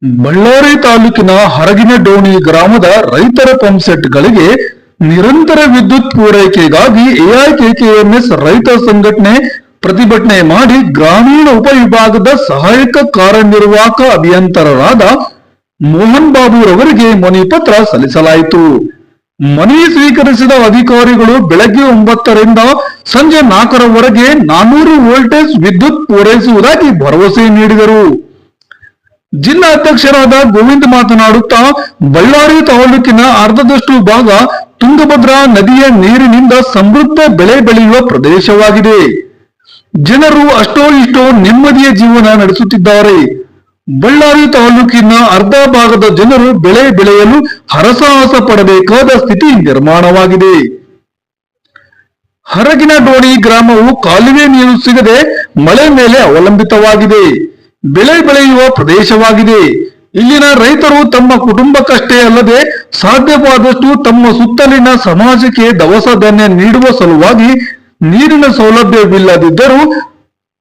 ಬಳ್ಳಾರಿ ತಾಲೂಕಿನ ಹರಗಿನಡೋಣಿ ಗ್ರಾಮದ ರೈತರ ಪಂಪ್ಸೆಟ್ಗಳಿಗೆ ನಿರಂತರ ವಿದ್ಯುತ್ ಪೂರೈಕೆಗಾಗಿ ಎಐಕೆಕೆಎಂಎಸ್ ರೈತ ಸಂಘಟನೆ ಪ್ರತಿಭಟನೆ ಮಾಡಿ ಗ್ರಾಮೀಣ ಉಪವಿಭಾಗದ ಸಹಾಯಕ ಕಾರ್ಯನಿರ್ವಾಹಕ ಅಭಿಯಂತರರಾದ ಮೋಹನ್ ಬಾಬು ರವರಿಗೆ ಮನವಿ ಪತ್ರ ಸಲ್ಲಿಸಲಾಯಿತು. ಮನವಿ ಸ್ವೀಕರಿಸಿದ ಅಧಿಕಾರಿಗಳು ಬೆಳಗ್ಗೆ 9 ರಿಂದ ಸಂಜೆ 4 ರವರೆಗೆ 400 ವೋಲ್ಟೇಜ್ ವಿದ್ಯುತ್ ಪೂರೈಸುವುದಾಗಿ ಭರವಸೆ ನೀಡಿದರು. ಜಿಲ್ಲಾ ಅಧ್ಯಕ್ಷರಾದ ಗೋವಿಂದ್ ಮಾತನಾಡುತ್ತಾ, ಬಳ್ಳಾರಿ ತಾಲೂಕಿನ ಅರ್ಧದಷ್ಟು ಭಾಗ ತುಂಗಭದ್ರಾ ನದಿಯ ನೀರಿನಿಂದ ಸಮೃದ್ಧ ಬೆಳೆ ಬೆಳೆಯುವ ಪ್ರದೇಶವಾಗಿದೆ. ಜನರು ಅಷ್ಟೋ ಇಷ್ಟೋ ನೆಮ್ಮದಿಯ ಜೀವನ ನಡೆಸುತ್ತಿದ್ದಾರೆ. ಬಳ್ಳಾರಿ ತಾಲೂಕಿನ ಅರ್ಧ ಭಾಗದ ಜನರು ಬೆಳೆ ಬೆಳೆಯಲು ಹರಸಾಹಸ ಪಡಬೇಕಾದ ಸ್ಥಿತಿ ನಿರ್ಮಾಣವಾಗಿದೆ. ಹರಗಿನಡೋಣಿ ಗ್ರಾಮವು ಕಾಲುವೆ ನೀರು ಸಿಗದೆ ಮಳೆ ಮೇಲೆ ಅವಲಂಬಿತವಾಗಿದೆ. ಬೆಳೆ ಬೆಳೆಯುವ ಪ್ರದೇಶವಾಗಿದೆ. ಇಲ್ಲಿನ ರೈತರು ತಮ್ಮ ಕುಟುಂಬಕ್ಕಷ್ಟೇ ಅಲ್ಲದೆ ಸಾಧ್ಯವಾದಷ್ಟು ತಮ್ಮ ಸುತ್ತಲಿನ ಸಮಾಜಕ್ಕೆ ದವಸ ಧಾನ್ಯ ನೀಡುವ ಸಲುವಾಗಿ ನೀರಿನ ಸೌಲಭ್ಯವಿಲ್ಲದಿದ್ದರೂ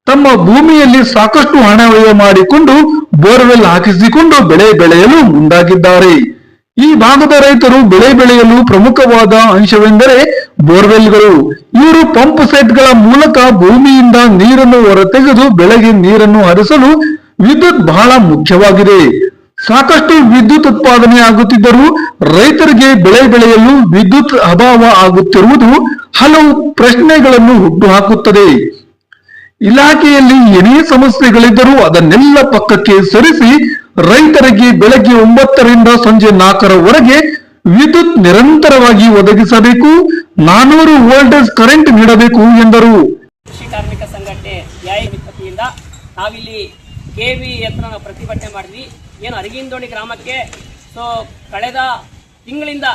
ತಮ್ಮ ಭೂಮಿಯಲ್ಲಿ ಸಾಕಷ್ಟು ಹಣ ವ್ಯಯ ಮಾಡಿಕೊಂಡು ಬೋರ್ವೆಲ್ ಹಾಕಿಸಿಕೊಂಡು ಬೆಳೆ ಬೆಳೆಯಲು ಮುಂದಾಗಿದ್ದಾರೆ. ಈ ಭಾಗದ ರೈತರು ಬೆಳೆ ಬೆಳೆಯಲು ಪ್ರಮುಖವಾದ ಅಂಶವೆಂದರೆ ಬೋರ್ವೆಲ್ಗಳು. ಇವರು ಪಂಪ್ ಸೆಟ್ಗಳ ಮೂಲಕ ಭೂಮಿಯಿಂದ ನೀರನ್ನು ಹೊರತೆಗೆದು ಬೆಳೆಗೆ ನೀರನ್ನು ಹರಿಸಲು ವಿದ್ಯುತ್ ಬಹಳ ಮುಖ್ಯವಾಗಿದೆ. ಸಾಕಷ್ಟು ವಿದ್ಯುತ್ ಉತ್ಪಾದನೆ ಆಗುತ್ತಿದ್ದರೂ ರೈತರಿಗೆ ಬೆಳೆ ಬೆಳೆಯಲು ವಿದ್ಯುತ್ ಅಭಾವ ಆಗುತ್ತಿರುವುದು ಹಲವು ಪ್ರಶ್ನೆಗಳನ್ನು ಹುಟ್ಟುಹಾಕುತ್ತದೆ. ಇಲಾಖೆಯಲ್ಲಿ ಏನೇ ಸಮಸ್ಯೆಗಳಿದ್ದರೂ ಅದನ್ನೆಲ್ಲ ಪಕ್ಕಕ್ಕೆ ಸರಿಸಿ ರೈತರಿಗೆ ಬೆಳಗ್ಗೆ 9 ರಿಂದ ಸಂಜೆ 4 ರವರೆಗೆ ವಿದ್ಯುತ್ ನಿರಂತರವಾಗಿ ಒದಗಿಸಬೇಕು. 400 ವೋಲ್ಟೇಜ್ ಕರೆಂಟ್ ನೀಡಬೇಕು ಎಂದರು. ಕೃಷಿ ಕಾರ್ಮಿಕ ಸಂಘಟನೆ ವತಿಯಿಂದ ನಾವಿಲ್ಲಿ ಕೆವಿ ಹತ್ರ ನಾವು ಪ್ರತಿಭಟನೆ ಮಾಡಿದ್ವಿ. ಏನು ಹರಗಿನಡೋಣಿ ಗ್ರಾಮಕ್ಕೆ ಕಳೆದ ತಿಂಗಳಿಂದ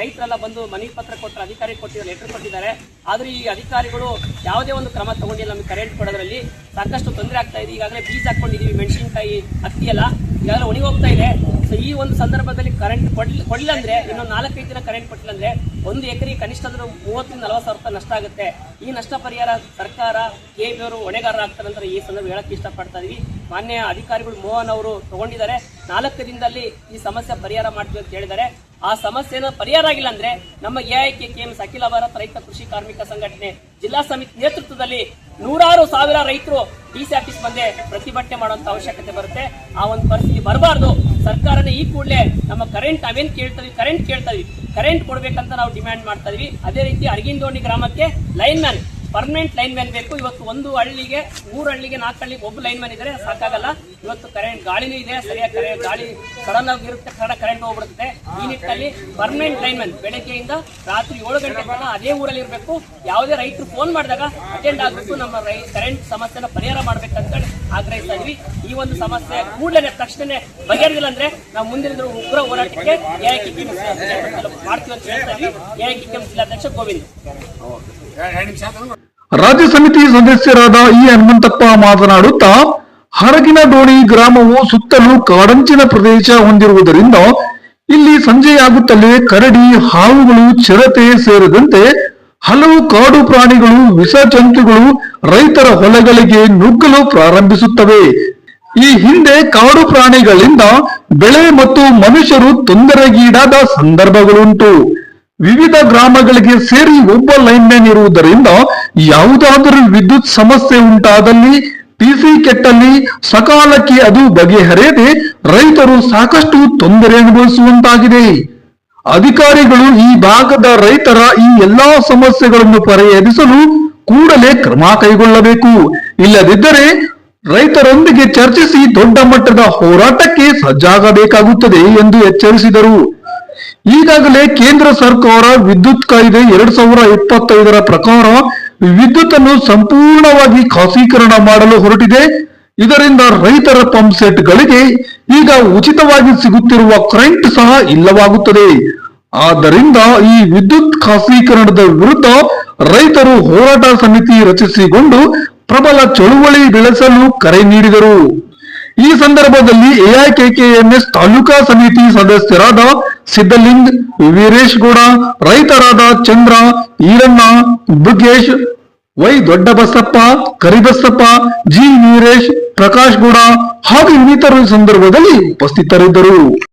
ರೈತರೆಲ್ಲ ಬಂದು ಮನವಿ ಪತ್ರ ಕೊಟ್ಟರು, ಅಧಿಕಾರಿ ಕೊಟ್ಟಿದ್ದಾರೆ, ಲೆಟರ್ ಕೊಟ್ಟಿದ್ದಾರೆ. ಆದರೂ ಈ ಅಧಿಕಾರಿಗಳು ಯಾವುದೇ ಒಂದು ಕ್ರಮ ತಗೊಂಡಿಲ್ಲ. ನಮಗೆ ಕರೆಂಟ್ ಕೊಡೋದ್ರಲ್ಲಿ ಸಾಕಷ್ಟು ತೊಂದರೆ ಆಗ್ತಾ ಇದೆ. ಈಗಾಗಲೇ ಬೀಜ ಹಾಕೊಂಡಿದ್ದೀವಿ, ಮೆಣಸಿನಕಾಯಿ, ಹತ್ತಿ ಎಲ್ಲ ಈಗಾಗಲೇ ಒಣಗಿ ಹೋಗ್ತಾ ಇದೆ. ಸೊ ಈ ಒಂದು ಸಂದರ್ಭದಲ್ಲಿ ಕರೆಂಟ್ ಕೊಡಲಿಲ್ಲ ಅಂದ್ರೆ, ಇನ್ನೊಂದು 4-5 ದಿನ ಕರೆಂಟ್ ಕೊಟ್ಟಿಲ್ಲ ಅಂದ್ರೆ 1 ಎಕರೆ ಕನಿಷ್ಠ 30 ರಿಂದ 40 ಸಾವಿರ ರೂಪಾಯಿ ನಷ್ಟ ಆಗುತ್ತೆ. ಈ ನಷ್ಟ ಪರಿಹಾರ ಸರ್ಕಾರ ಕೆಬಿಯವರು ಹೊಣೆಗಾರರಾಗ್ತಾರೆ ಅಂತ ಈ ಸಂದರ್ಭ ಹೇಳಕ್ಕೆ ಇಷ್ಟಪಡ್ತಾ ಇದೀವಿ. ಮಾನ್ಯ ಅಧಿಕಾರಿಗಳು ಮೋಹನ್ ಅವರು ತಗೊಂಡಿದ್ದಾರೆ. 4 ದಿನದಲ್ಲಿ ಈ ಸಮಸ್ಯೆ ಪರಿಹಾರ ಮಾಡ್ತೀವಿ ಅಂತ ಹೇಳಿದ್ದಾರೆ. ಆ ಸಮಸ್ಯೆನ ಪರಿಹಾರ ಆಗಿಲ್ಲ ಅಂದ್ರೆ ನಮ್ಮ ಎಐಕೆಕೆಎಂಎಸ್ ಅಖಿಲ ಭಾರತ ರೈತ ಕೃಷಿ ಕಾರ್ಮಿಕ ಸಂಘಟನೆ ಜಿಲ್ಲಾ ಸಮಿತಿ ನೇತೃತ್ವದಲ್ಲಿ 100,000 ರೈತರು ಡಿಸಿ ಆಫೀಸ್ ಬಂದೇ ಪ್ರತಿಭಟನೆ ಮಾಡುವಂತ ಅವಶ್ಯಕತೆ ಬರುತ್ತೆ. ಆ ಒಂದು ಪರಿಸ್ಥಿತಿ ಬರಬಾರ್ದು. ಸರ್ಕಾರನೇ ಈ ಕೂಡಲೇ ನಮ್ಮ ಕರೆಂಟ್ ನಾವೇನ್ ಕರೆಂಟ್ ಕೊಡ್ಬೇಕಂತ ನಾವು ಡಿಮ್ಯಾಂಡ್ ಮಾಡ್ತಾ ಇದೀವಿ. ಅದೇ ರೀತಿ ಹರಗಿನಡೋಣಿ ಗ್ರಾಮಕ್ಕೆ line man, permanent line man ಬೇಕು. ಇವತ್ತು 1 ಹಳ್ಳಿಗೆ 3 ಹಳ್ಳಿಗೆ 4 ಹಳ್ಳಿಗೆ ಒಬ್ಬ ಲೈನ್ ಮ್ಯಾನ್ ಇದ್ರೆ ಸಾಕಾಗಲ್ಲ. ಇವತ್ತು ಕರೆಂಟ್ ಗಾಳಿನೂ ಇದೆ, ಸರಿಯಾಗಿ ಗಾಳಿ ಸಡನ್ ಆಗಿ ಇರುತ್ತೆ, ಕರೆಂಟ್ ಹೋಗ್ಬಿಡುತ್ತೆ. ಈ ನಿಟ್ಟಿನಲ್ಲಿ ಪರ್ಮನೆಂಟ್ ಲೈನ್ ಮ್ಯಾನ್ ಬೆಳಗ್ಗೆಯಿಂದ ರಾತ್ರಿ 7 ಗಂಟೆ ತನಕ ಅದೇ ಊರಲ್ಲಿ ಇರಬೇಕು. ಯಾವುದೇ ರೈತರು ಫೋನ್ ಮಾಡಿದಾಗ ಅಟೆಂಡ್ ಆಗಬೇಕು. ನಮ್ಮ ರೈತ ಸಮಸ್ಯೆನ ಪರಿಹಾರ ಮಾಡ್ಬೇಕಂತ ಆಗ್ರಹಿಸ್ತಾ ಇದೀವಿ. ಈ ಒಂದು ಸಮಸ್ಯೆ ಕೂಡಲೇ ತಕ್ಷಣ ಬಗೆಹರಿದಿಲ್ಲ ಅಂದ್ರೆ ನಾವು ಮುಂದಿನ ಉಗ್ರ ಹೋರಾಟಕ್ಕೆ ಎಐಕೆಕೆಎಂಎಸ್ ಮಾಡ್ತೀವಿ ಅಂತ ಹೇಳ್ತಾ ಇದೀವಿ. ಎಐಕೆಕೆಎಂಎಸ್ ಜಿಲ್ಲಾಧ್ಯಕ್ಷ ಗೋವಿಂದ್. ರಾಜ್ಯ ಸಮಿತಿ ಸದಸ್ಯರಾದ ಹನುಮಂತಪ್ಪ ಮಾತನಾಡುತ್ತಾ, ಹರಗಿನಡೋಣಿ ಗ್ರಾಮವು ಸುತ್ತಲೂ ಕಾಡಂಚಿನ ಪ್ರದೇಶ ಹೊಂದಿರುವುದರಿಂದ ಇಲ್ಲಿ ಸಂಜೆಯಾಗುತ್ತಲೇ ಕರಡಿ, ಹಾವುಗಳು, ಚಿರತೆ ಸೇರಿದಂತೆ ಹಲವು ಕಾಡು ಪ್ರಾಣಿಗಳು, ವಿಷ ಜಂತುಗಳು ರೈತರ ಹೊಲಗಳಿಗೆ ನುಗ್ಗಲು ಪ್ರಾರಂಭಿಸುತ್ತವೆ. ಈ ಹಿಂದೆ ಕಾಡು ಪ್ರಾಣಿಗಳಿಂದ ಬೆಳೆ ಮತ್ತು ಮನುಷ್ಯರು ತೊಂದರೆಗೀಡಾದ ಸಂದರ್ಭಗಳುಂಟು. ವಿವಿಧ ಗ್ರಾಮಗಳಿಗೆ ಸೇರಿ ಒಬ್ಬ ಲೈನ್ ಮ್ಯಾನ್ ಇರುವುದರಿಂದ ಯಾವುದಾದರೂ ವಿದ್ಯುತ್ ಸಮಸ್ಯೆ ಉಂಟಾದಲ್ಲಿ, ಟಿಸಿ ಕೆಟ್ಟಲ್ಲಿ ಸಕಾಲಕ್ಕೆ ಅದು ಬಗೆಹರಿಯದೆ ರೈತರು ಸಾಕಷ್ಟು ತೊಂದರೆ ಅನುಭವಿಸುವಂತಾಗಿದೆ. ಅಧಿಕಾರಿಗಳು ಈ ಭಾಗದ ರೈತರ ಈ ಎಲ್ಲಾ ಸಮಸ್ಯೆಗಳನ್ನು ಪರಿಹರಿಸಲು ಕೂಡಲೇ ಕ್ರಮ ಕೈಗೊಳ್ಳಬೇಕು. ಇಲ್ಲದಿದ್ದರೆ ರೈತರೊಂದಿಗೆ ಚರ್ಚಿಸಿ ದೊಡ್ಡ ಮಟ್ಟದ ಹೋರಾಟಕ್ಕೆ ಸಜ್ಜಾಗಬೇಕಾಗುತ್ತದೆ ಎಂದು ಎಚ್ಚರಿಸಿದರು. ಈಗಾಗಲೇ ಕೇಂದ್ರ ಸರ್ಕಾರ ವಿದ್ಯುತ್ ಕಾಯ್ದೆ 2025 ಪ್ರಕಾರ ವಿದ್ಯುತ್ ಅನ್ನು ಸಂಪೂರ್ಣವಾಗಿ ಖಾಸಗೀಕರಣ ಮಾಡಲು ಹೊರಟಿದೆ. ಇದರಿಂದ ರೈತರ ಪಂಪ್ ಸೆಟ್ ಗಳಿಗೆ ಈಗ ಉಚಿತವಾಗಿ ಸಿಗುತ್ತಿರುವ ಕರೆಂಟ್ ಸಹ ಇಲ್ಲವಾಗುತ್ತದೆ. ಆದ್ದರಿಂದ ಈ ವಿದ್ಯುತ್ ಖಾಸಗೀಕರಣದ ವಿರುದ್ಧ ರೈತರು ಹೋರಾಟ ಸಮಿತಿ ರಚಿಸಿಕೊಂಡು ಪ್ರಬಲ ಚಳುವಳಿ ಬೆಳೆಸಲು ಕರೆ ನೀಡಿದರು. ಈ ಸಂದರ್ಭದಲ್ಲಿ ಎಐಕೆಕೆಎಂಎಸ್ ತಾಲೂಕಾ ಸಮಿತಿ ಸದಸ್ಯರಾದ ಸಿದ್ದಲಿಂಗ್, ವೀರೇಶ್ ಗೌಡ, ರೈತರಾದ ಚಂದ್ರ, ಈರಣ್ಣ, ಬುಗೇಶ್, ವೈ ದೊಡ್ಡ ಬಸಪ್ಪ, ಕರಿಬಸಪ್ಪ, ಜಿ ವೀರೇಶ್, ಪ್ರಕಾಶ್ ಗೌಡ ಹಾಗೂ ಇನ್ನಿತರರು ಈ ಸಂದರ್ಭದಲ್ಲಿ ಉಪಸ್ಥಿತರಿದ್ದರು.